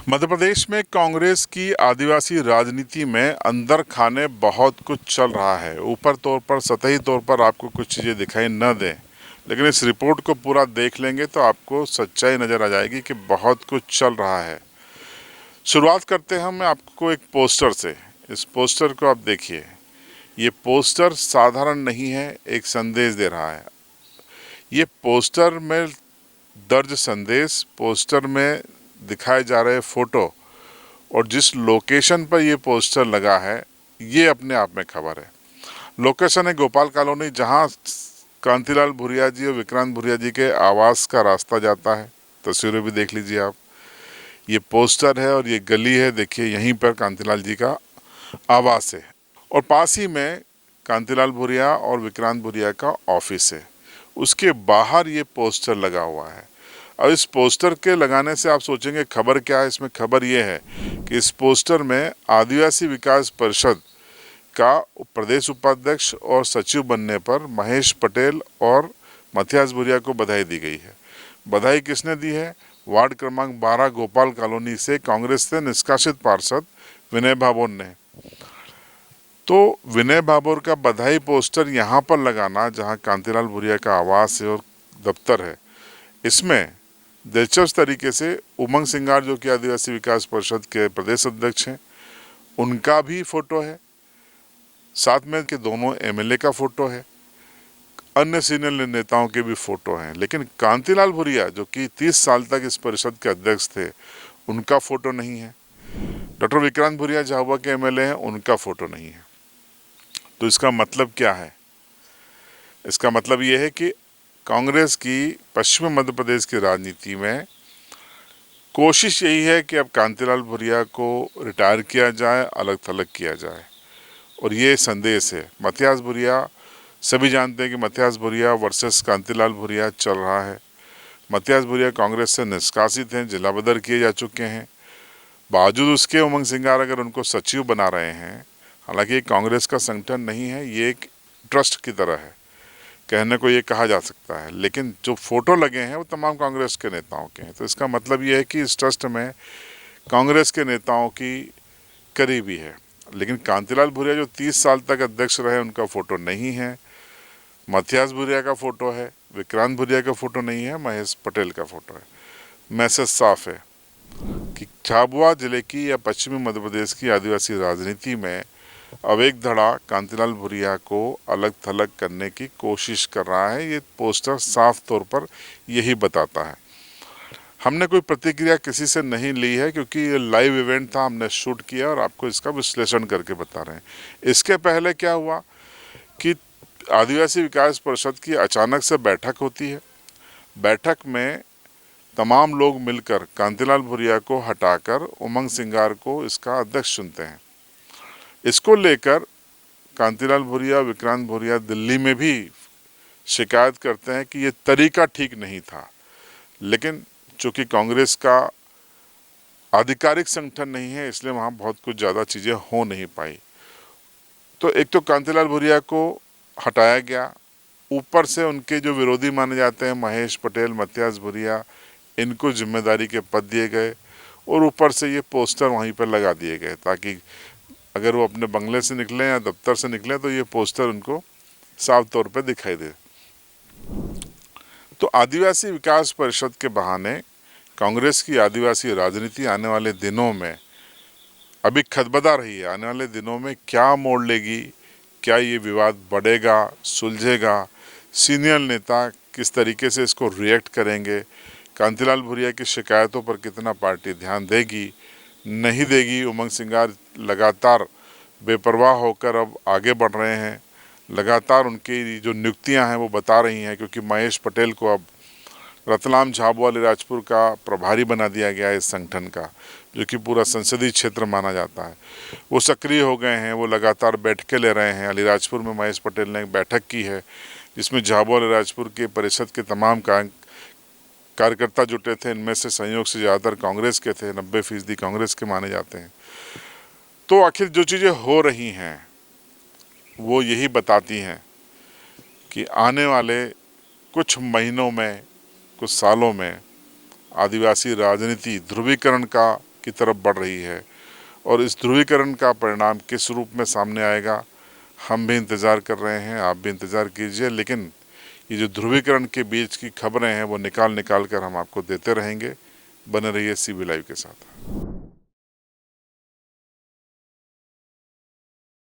मध्य प्रदेश में कांग्रेस की आदिवासी राजनीति में अंदर खाने बहुत कुछ चल रहा है। ऊपर तौर पर, सतही तौर पर आपको कुछ चीज़ें दिखाई न दें, लेकिन इस रिपोर्ट को पूरा देख लेंगे तो आपको सच्चाई नज़र आ जाएगी कि बहुत कुछ चल रहा है। शुरुआत करते हैं हम आपको एक पोस्टर से। इस पोस्टर को आप देखिए। ये पोस्टर साधारण नहीं है, एक संदेश दे रहा है। ये पोस्टर में दर्ज संदेश, पोस्टर में दिखाए जा रहे फोटो और जिस लोकेशन पर ये पोस्टर लगा है, ये अपने आप में खबर है। लोकेशन है गोपाल कॉलोनी, जहां कांतिलाल भूरिया जी और विक्रांत भूरिया जी के आवास का रास्ता जाता है। तस्वीरें भी देख लीजिए आप। ये पोस्टर है और ये गली है, देखिए यहीं पर कांतिलाल जी का आवास है और पास ही में कांतिलाल भूरिया और विक्रांत भूरिया का ऑफिस है। उसके बाहर ये पोस्टर लगा हुआ है। अब इस पोस्टर के लगाने से आप सोचेंगे खबर क्या है। इसमें खबर ये है कि इस पोस्टर में आदिवासी विकास परिषद का प्रदेश उपाध्यक्ष और सचिव बनने पर महेश पटेल और मथियास भूरिया को बधाई दी गई है। बधाई किसने दी है? वार्ड क्रमांक 12 गोपाल कॉलोनी से कांग्रेस से निष्कासित पार्षद विनय भाभोर ने। तो विनय भाभोर का बधाई पोस्टर यहाँ पर लगाना, जहाँ कांतिलाल भूरिया का आवास है और दफ्तर है, इसमें दिलचस्प तरीके से उमंग सिंगार, जो कि आदिवासी विकास परिषद के प्रदेश अध्यक्ष हैं, उनका भी फोटो है। साथ में के दोनों एमएलए का फोटो है, अन्य सीनियर नेताओं के भी फोटो हैं। लेकिन कांतिलाल भूरिया, जो कि 30 साल तक इस परिषद के अध्यक्ष थे, उनका फोटो नहीं है। डॉक्टर विक्रांत भूरिया झाबुआ के एमएलए हैं, उनका फोटो नहीं है। तो इसका मतलब क्या है? इसका मतलब ये है कि कांग्रेस की पश्चिमी मध्य प्रदेश की राजनीति में कोशिश यही है कि अब कांतिलाल भूरिया को रिटायर किया जाए, अलग थलग किया जाए। और ये संदेश है। मथियास भूरिया, सभी जानते हैं कि मथियास भूरिया वर्सेस कांतिलाल भूरिया चल रहा है। मथियास भूरिया कांग्रेस से निष्कासित हैं, जिला बदर किए जा चुके हैं। बावजूद उसके उमंग सिंगार अगर उनको सचिव बना रहे हैं, हालांकि ये कांग्रेस का संगठन नहीं है, ये एक ट्रस्ट की तरह है, कहने को ये कहा जा सकता है। लेकिन जो फोटो लगे हैं वो तमाम कांग्रेस के नेताओं के हैं। तो इसका मतलब ये है कि इस ट्रस्ट में कांग्रेस के नेताओं की करीबी है। लेकिन कांतिलाल भूरिया जो 30 साल तक अध्यक्ष रहे, उनका फोटो नहीं है। मथियास भूरिया का फोटो है, विक्रांत भूरिया का फोटो नहीं है, महेश पटेल का फोटो है। मैसेज साफ है कि झाबुआ जिले की या पश्चिमी मध्य प्रदेश की आदिवासी राजनीति में अब एक धड़ा कांतिलाल भूरिया को अलग थलग करने की कोशिश कर रहा है। ये पोस्टर साफ तौर पर यही बताता है। हमने कोई प्रतिक्रिया किसी से नहीं ली है, क्योंकि ये लाइव इवेंट था, हमने शूट किया और आपको इसका विश्लेषण करके बता रहे हैं। इसके पहले क्या हुआ कि आदिवासी विकास परिषद की अचानक से बैठक होती है। बैठक में तमाम लोग मिलकर कांतिलाल भूरिया को हटाकर उमंग सिंगार को इसका अध्यक्ष चुनते हैं। इसको लेकर कांतिलाल भूरिया, विक्रांत भूरिया दिल्ली में भी शिकायत करते हैं कि ये तरीका ठीक नहीं था। लेकिन चूंकि कांग्रेस का आधिकारिक संगठन नहीं है, इसलिए वहाँ बहुत कुछ ज़्यादा चीज़ें हो नहीं पाई। तो एक तो कांतिलाल भूरिया को हटाया गया, ऊपर से उनके जो विरोधी माने जाते हैं महेश पटेल, मथियास भूरिया, इनको जिम्मेदारी के पद दिए गए और ऊपर से ये पोस्टर वहीं पर लगा दिए गए, ताकि अगर वो अपने बंगले से निकलें या दफ्तर से निकलें तो ये पोस्टर उनको साफ तौर पर दिखाई दे। तो आदिवासी विकास परिषद के बहाने कांग्रेस की आदिवासी राजनीति आने वाले दिनों में अभी खदबदा रही है। आने वाले दिनों में क्या मोड़ लेगी? क्या ये विवाद बढ़ेगा, सुलझेगा? सीनियर नेता किस तरीके से इसको रिएक्ट करेंगे? कांतिलाल भूरिया की शिकायतों पर कितना पार्टी ध्यान देगी, नहीं देगी? उमंग सिंगार लगातार बेपरवाह होकर अब आगे बढ़ रहे हैं। लगातार उनकी जो नियुक्तियां हैं वो बता रही हैं, क्योंकि महेश पटेल को अब रतलाम, झाबुआ, अलीराजपुर का प्रभारी बना दिया गया है इस संगठन का, जो कि पूरा संसदीय क्षेत्र माना जाता है। वो सक्रिय हो गए हैं, वो लगातार बैठकें ले रहे हैं। अलीराजपुर में महेश पटेल ने एक बैठक की है, जिसमें झाबुआ अलीराजपुर के परिषद के तमाम कार्यकर्ता जुटे थे। इनमें से संयोग से ज़्यादातर कांग्रेस के थे, 90% कांग्रेस के माने जाते हैं। तो आखिर जो चीज़ें हो रही हैं वो यही बताती हैं कि आने वाले कुछ महीनों में, कुछ सालों में आदिवासी राजनीति ध्रुवीकरण का की तरफ बढ़ रही है और इस ध्रुवीकरण का परिणाम किस रूप में सामने आएगा, हम भी इंतज़ार कर रहे हैं, आप भी इंतज़ार कीजिए। लेकिन ये जो ध्रुवीकरण के बीच की खबरें हैं वो निकाल कर हम आपको देते रहेंगे। बने रहिए CB लाइव के साथ।